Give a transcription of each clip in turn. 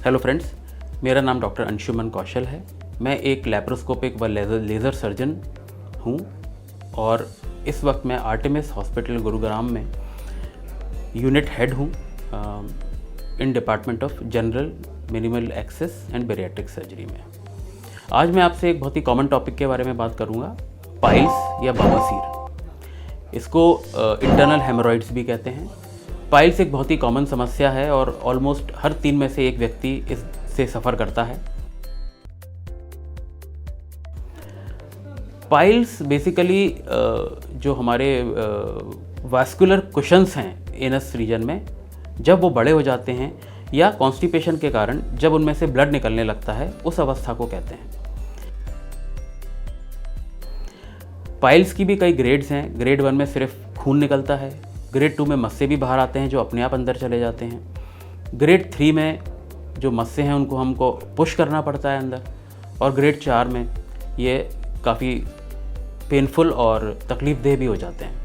Hello friends, मेरा नाम doctor Anshuman कौशल है। मैं एक लैप्रोस्कोपिक व लेज़र सर्जन हूँ और इस वक्त मैं आर्टेमिस हॉस्पिटल गुरुग्राम में यूनिट हेड हूँ in department of general minimal access and bariatric surgery में। आज मैं आपसे एक बहुत ही कॉमन टॉपिक के बारे में बात करूँगा, पाइल्स या बवासीर। इसको इंटरनल हेमोरॉइड्स भी कहते हैं। पाइल्स एक बहुत ही कॉमन समस्या है और ऑलमोस्ट हर 3 में से एक व्यक्ति इससे सफ़र करता है। पाइल्स बेसिकली जो हमारे वास्कुलर कुशन्स हैं एनस रीजन में, जब वो बड़े हो जाते हैं या कॉन्स्टिपेशन के कारण जब उनमें से ब्लड निकलने लगता है, उस अवस्था को कहते हैं। पाइल्स की भी कई ग्रेड्स हैं। ग्रेड 1 में सिर्फ खून निकलता है। ग्रेड 2 में मस्से भी बाहर आते हैं जो अपने आप अंदर चले जाते हैं। ग्रेड 3 में जो मस्से हैं उनको हमको पुश करना पड़ता है अंदर, और ग्रेड 4 में ये काफ़ी पेनफुल और तकलीफ़देह भी हो जाते हैं।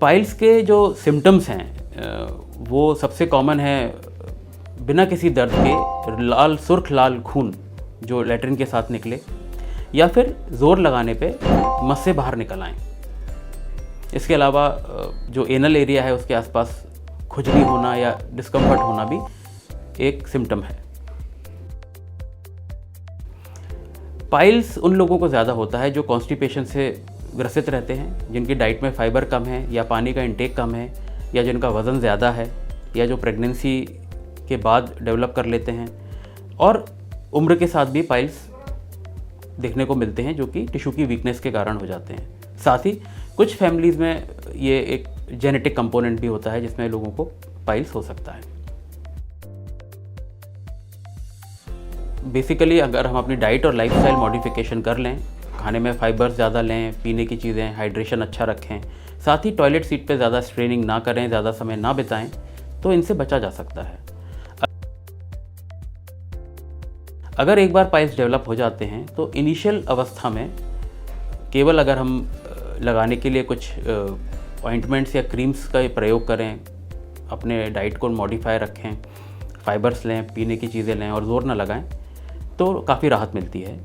पाइल्स के जो सिम्टम्स हैं वो सबसे कॉमन है बिना किसी दर्द के सुर्ख लाल खून जो लैट्रिन के साथ निकले, या फिर ज़ोर लगाने पे मस्से बाहर निकल आएँ। इसके अलावा जो एनल एरिया है उसके आसपास खुजली होना या डिस्कम्फर्ट होना भी एक सिम्टम है। पाइल्स उन लोगों को ज़्यादा होता है जो कॉन्स्टिपेशन से ग्रसित रहते हैं, जिनकी डाइट में फाइबर कम है या पानी का इंटेक कम है, या जिनका वज़न ज़्यादा है, या जो प्रेगनेंसी के बाद डेवलप कर लेते हैं। और उम्र के साथ भी पाइल्स देखने को मिलते हैं जो कि टिश्यू की वीकनेस के कारण हो जाते हैं। साथ ही कुछ फैमिलीज़ में ये एक जेनेटिक कंपोनेंट भी होता है जिसमें लोगों को पाइल्स हो सकता है। बेसिकली अगर हम अपनी डाइट और लाइफस्टाइल मॉडिफिकेशन कर लें, खाने में फाइबर्स ज़्यादा लें, पीने की चीज़ें, हाइड्रेशन अच्छा रखें, साथ ही टॉयलेट सीट पे ज़्यादा स्ट्रेनिंग ना करें, ज़्यादा समय ना बिताएं, तो इनसे बचा जा सकता है। अगर एक बार पाइल्स डेवलप हो जाते हैं तो इनिशियल अवस्था में केवल अगर हम लगाने के लिए कुछ ऑइंटमेंट्स या क्रीम्स का प्रयोग करें, अपने डाइट को मॉडिफाई रखें, फाइबर्स लें, पीने की चीज़ें लें और ज़ोर ना लगाएं, तो काफ़ी राहत मिलती है।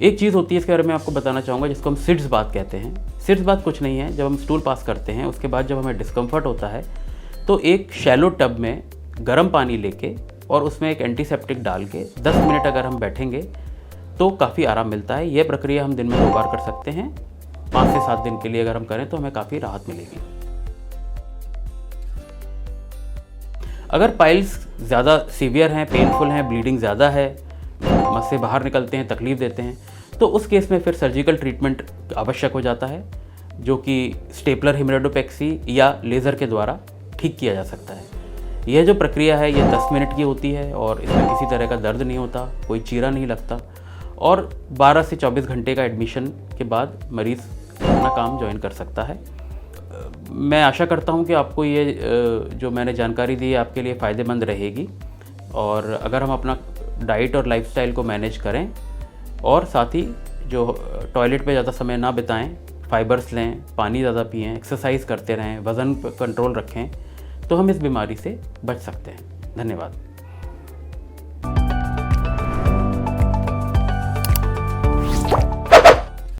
एक चीज़ होती है इसके बारे में आपको बताना चाहूँगा जिसको हम सिड्स बात कहते हैं। सिड्स बात कुछ नहीं है, जब हम स्टूल पास करते हैं उसके बाद जब हमें डिस्कम्फर्ट होता है तो एक शैलो टब में गर्म पानी लेके और उसमें एक एंटीसेप्टिक डाल के 10 मिनट अगर हम बैठेंगे तो काफ़ी आराम मिलता है। यह प्रक्रिया हम दिन में 2 बार कर सकते हैं। 5 से 7 दिन के लिए अगर हम करें तो हमें काफ़ी राहत मिलेगी। अगर पाइल्स ज़्यादा सीवियर हैं, पेनफुल हैं, ब्लीडिंग ज़्यादा है, मस्से बाहर निकलते हैं, तकलीफ़ देते हैं, तो उस केस में फिर सर्जिकल ट्रीटमेंट आवश्यक हो जाता है, जो कि स्टेपलर हेमेरोडोपेक्सी या लेज़र के द्वारा ठीक किया जा सकता है। यह जो प्रक्रिया है ये 10 मिनट की होती है और इसमें किसी तरह का दर्द नहीं होता, कोई चीरा नहीं लगता, और 12 से 24 घंटे का एडमिशन के बाद मरीज़ अपना काम ज्वाइन कर सकता है। मैं आशा करता हूँ कि आपको ये जो मैंने जानकारी दी है आपके लिए फ़ायदेमंद रहेगी, और अगर हम अपना डाइट और लाइफस्टाइल को मैनेज करें और साथ ही जो टॉयलेट पे ज़्यादा समय ना बिताएं, फाइबर्स लें, पानी ज़्यादा पिएं, एक्सरसाइज करते रहें, वज़न पर कंट्रोल रखें, तो हम इस बीमारी से बच सकते हैं। धन्यवाद।